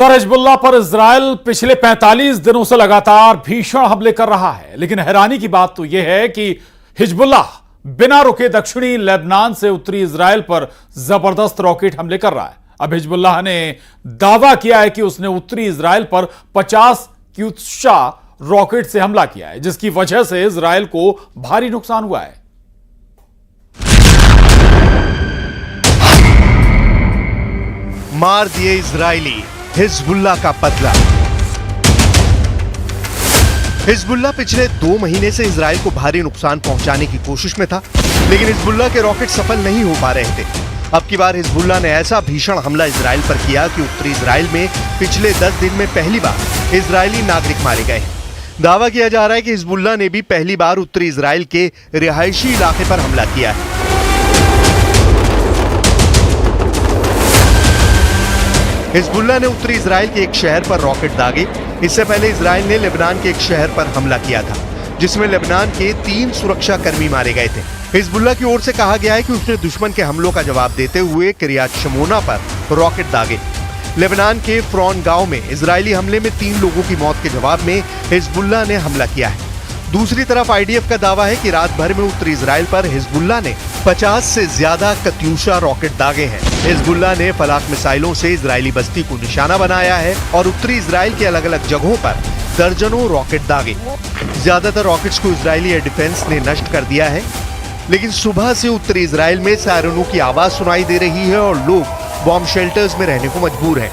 और हिजबुल्लाह पर इजराइल पिछले 45 दिनों से लगातार भीषण हमले कर रहा है। लेकिन हैरानी की बात तो यह है कि हिजबुल्लाह बिना रुके दक्षिणी लेबनान से उत्तरी इजराइल पर जबरदस्त रॉकेट हमले कर रहा है। अब हिजबुल्लाह ने दावा किया है कि उसने उत्तरी इजराइल पर 50 क्यूत्शा रॉकेट से हमला किया है, जिसकी वजह से इजराइल को भारी नुकसान हुआ है। मार दिए इजरायली, हिजबुल्लाह का बदला। हिजबुल्लाह पिछले 2 महीने से इजराइल को भारी नुकसान पहुंचाने की कोशिश में था, लेकिन हिजबुल्लाह के रॉकेट सफल नहीं हो पा रहे थे। अब की बार हिजबुल्लाह ने ऐसा भीषण हमला इजराइल पर किया कि उत्तरी इजराइल में पिछले 10 दिन में पहली बार इजरायली नागरिक मारे गए। दावा किया जा रहा है कि हिजबुल्लाह ने भी पहली बार उत्तरी इजराइल के रिहायशी इलाके पर हमला किया है। हिजबुल्लाह ने उत्तरी इजराइल के एक शहर पर रॉकेट दागे। इससे पहले इजराइल ने लेबनान के एक शहर पर हमला किया था, जिसमें लेबनान के 3 सुरक्षा कर्मी मारे गए थे। हिजबुल्लाह की ओर से कहा गया है कि उसने दुश्मन के हमलों का जवाब देते हुए किरियात शमोना पर रॉकेट दागे। लेबनान के फ्रॉन गांव में इजरायली हमले में 3 लोगों की मौत के जवाब में हिजबुल्लाह ने हमला किया है। दूसरी तरफ आईडीएफ का दावा है कि रात भर में उत्तरी इजराइल पर हिजबुल्लाह ने 50 से ज्यादा कत्यूशा रॉकेट दागे हैं। हिजबुल्लाह ने फलाक मिसाइलों से इजरायली बस्ती को निशाना बनाया है और उत्तरी इजराइल के अलग अलग जगहों पर दर्जनों रॉकेट दागे। ज्यादातर रॉकेट्स को इजरायली एयर डिफेंस ने नष्ट कर दिया है, लेकिन सुबह से उत्तरी इजराइल में सायरनों की आवाज सुनाई दे रही है और लोग बॉम्ब शेल्टर्स में रहने को मजबूर हैं।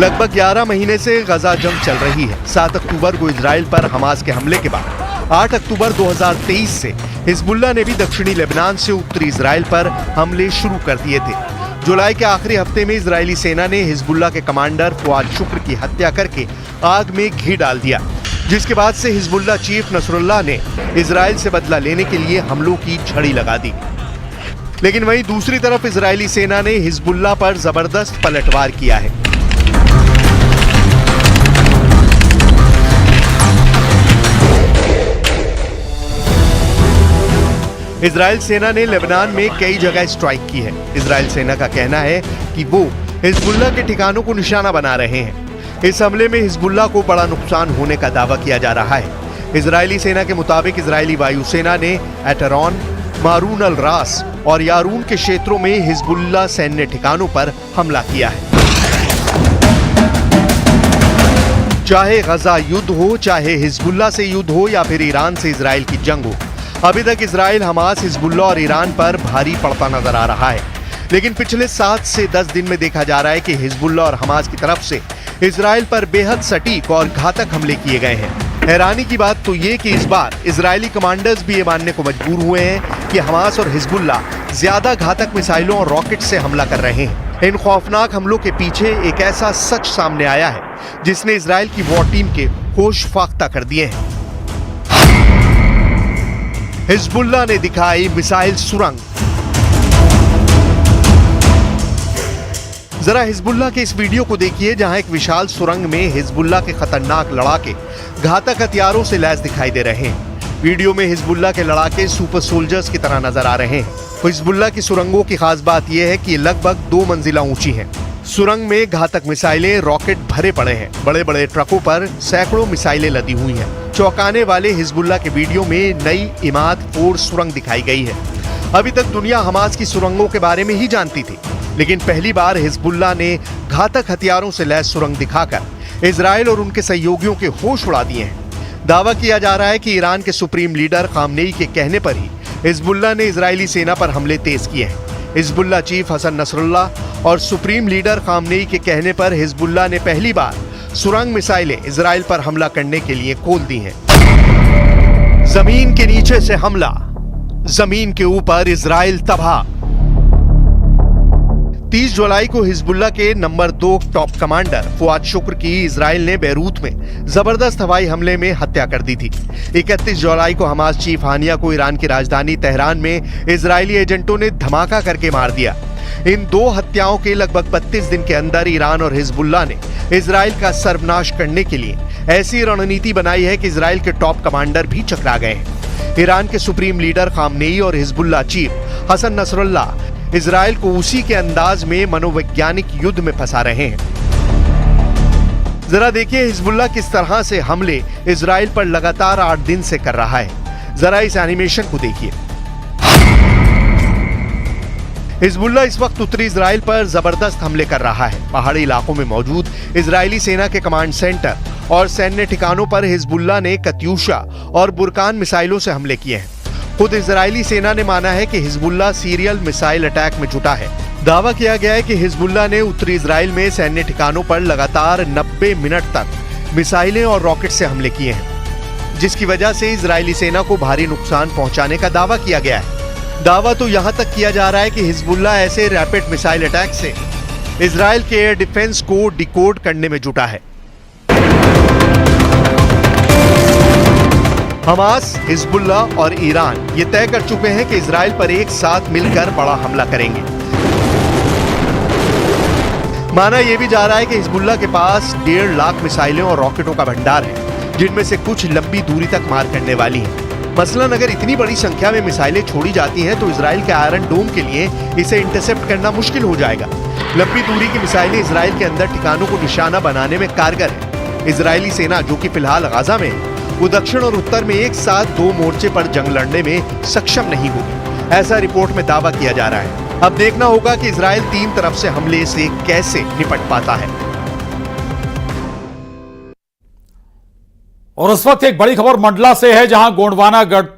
लगभग 11 महीने से गजा जंग चल रही है। 7 अक्टूबर को इजराइल पर हमास के हमले के बाद 8 अक्टूबर 2023 से हिजबुल्लाह ने भी दक्षिणी लेबनान से उत्तरी इजराइल पर हमले शुरू कर दिए थे। जुलाई के आखिरी हफ्ते में इजरायली सेना ने हिजबुल्लाह के कमांडर फुआद शुक्र की हत्या करके आग में घी डाल दिया, जिसके बाद से हिजबुल्लाह चीफ नसरुल्लाह ने इजराइल से बदला लेने के लिए हमलों की झड़ी लगा दी। लेकिन वहीं दूसरी तरफ इजरायली सेना ने हिजबुल्लाह पर जबरदस्त पलटवार किया है। इजराइल सेना ने लेबनान में कई जगह स्ट्राइक की है। इजराइल सेना का कहना है कि वो हिजबुल्लाह के ठिकानों को निशाना बना रहे हैं। इस हमले में हिजबुल्लाह को बड़ा नुकसान होने का दावा किया जा रहा है। इजरायली सेना के मुताबिक इजरायली वायुसेना ने एटरॉन, मारून अल रास और यारून के क्षेत्रों में हिजबुल्लाह सैन्य ठिकानों पर हमला किया है। चाहे गजा युद्ध हो, चाहे हिजबुल्लाह से युद्ध हो या फिर ईरान से इजराइल की जंग हो, अभी तक इजराइल हमास, हिजबुल्लाह और ईरान पर भारी पड़ता नजर आ रहा है। लेकिन पिछले 7 से 10 दिन में देखा जा रहा है कि हिजबुल्लाह और हमास की तरफ से इजराइल पर बेहद सटीक और घातक हमले किए गए हैं। हैरानी की बात तो ये कि इस बार इजरायली कमांडर्स भी ये मानने को मजबूर हुए हैं कि हमास और हिजबुल्लाह ज्यादा घातक मिसाइलों और रॉकेट से हमला कर रहे हैं। इन खौफनाक हमलों के पीछे एक ऐसा सच सामने आया है जिसने इजराइल की वॉर टीम के होश फाख्ता कर दिए हैं। हिजबुल्लाह ने दिखाई मिसाइल सुरंग। जरा हिजबुल्लाह के इस वीडियो को देखिए, जहां एक विशाल सुरंग में हिजबुल्लाह के खतरनाक लड़ाके घातक हथियारों से लैस दिखाई दे रहे हैं। वीडियो में हिजबुल्लाह के लड़ाके सुपर सोल्जर्स की तरह नजर आ रहे हैं। हिजबुल्लाह की सुरंगों की खास बात यह है कि ये लगभग 2 मंजिला ऊंची हैं। सुरंग में घातक मिसाइलें, रॉकेट भरे पड़े हैं। बड़े बड़े ट्रकों पर सैकड़ों मिसाइलें लदी हुई हैं। चौंकाने वाले हिजबुल्लाह के वीडियो में नई इमाद 4 सुरंग दिखाई गई है। अभी तक दुनिया हमास की सुरंगों के बारे में ही जानती थी, लेकिन पहली बार हिजबुल्लाह ने घातक हथियारों से लैस सुरंग दिखाकर इजराइल और उनके सहयोगियों के होश उड़ा दिए हैं। दावा किया जा रहा है कि ईरान के सुप्रीम लीडर खामनेई के कहने पर ही हिजबुल्लाह ने इजरायली सेना पर हमले तेज किए हैं। हिजबुल्लाह चीफ हसन नसरुल्लाह और सुप्रीम लीडर खामनेई के कहने पर हिजबुल्लाह ने पहली बार सुरंग मिसाइलें इजराइल पर हमला करने के लिए खोल दी हैं। जमीन के नीचे से हमला, जमीन के ऊपर इजराइल तबाह। 30 जुलाई को हिजबुल्लाह के नंबर 2 टॉप कमांडर फुआद शुक्र की इजराइल ने बैरूत में जबरदस्त हवाई हमले में हत्या कर दी थी। 31 जुलाई को हमास चीफ हानिया को ईरान की राजधानी तेहरान में इजरायली एजेंटों ने धमाका करके मार दिया। इन दो हत्याओं के लगभग 32 दिन के अंदर ईरान और हिजबुल्लाह ने इजराइल का सर्वनाश करने के लिए ऐसी रणनीति बनाई है कि इजराइल के टॉप कमांडर भी चकरा गए हैं। ईरान के सुप्रीम लीडर खामनेई और Hezbollah chief Hassan Nasrallah Israel को उसी के अंदाज में मनोवैज्ञानिक युद्ध में फंसा रहे हैं। जरा देखिए हिजबुल्लाह किस तरह से हमले इजराइल पर लगातार 8 दिन से कर रहा है। जरा इस एनिमेशन को देखिए। हिजबुल्लाह इस वक्त उत्तरी इजराइल पर जबरदस्त हमले कर रहा है। पहाड़ी इलाकों में मौजूद इजरायली सेना के कमांड सेंटर और सैन्य ठिकानों पर हिजबुल्लाह ने कत्यूशा और बुरकान मिसाइलों से हमले किए हैं। खुद इजरायली सेना ने माना है कि हिजबुल्लाह सीरियल मिसाइल अटैक में जुटा है। दावा किया गया है कि हिजबुल्लाह ने उत्तरी इजराइल में सैन्य ठिकानों पर लगातार 90 मिनट तक मिसाइलें और रॉकेट से हमले किए हैं, जिसकी वजह से इजरायली सेना को भारी नुकसान पहुंचाने का दावा किया गया है। दावा तो यहां तक किया जा रहा है कि हिजबुल्लाह ऐसे रैपिड मिसाइल अटैक से इजराइल के एयर डिफेंस को डिकोड करने में जुटा है। हमास, हिजबुल्लाह और ईरान ये तय कर चुके हैं कि इजराइल पर एक साथ मिलकर बड़ा हमला करेंगे। माना यह भी जा रहा है कि हिजबुल्लाह के पास 1.5 लाख मिसाइलें और रॉकेटों का भंडार है, जिनमें से कुछ लंबी दूरी तक मार करने वाली हैं। मसलन अगर इतनी बड़ी संख्या में मिसाइलें छोड़ी जाती हैं तो इजराइल के आयरन डोम के लिए इसे इंटरसेप्ट करना मुश्किल हो जाएगा। लंबी दूरी की मिसाइलें इजराइल के अंदर ठिकानों को निशाना बनाने में कारगर है। इजरायली सेना, जो कि फिलहाल गाजा में है, वो दक्षिण और उत्तर में एक साथ 2 मोर्चे पर जंग लड़ने में सक्षम नहीं होगी, ऐसा रिपोर्ट में दावा किया जा रहा है। अब देखना होगा कि इजराइल 3 तरफ से हमले से कैसे निपट पाता है। और उस वक्त एक बड़ी खबर मंडला से है, जहां गोंडवाना गणतंत्र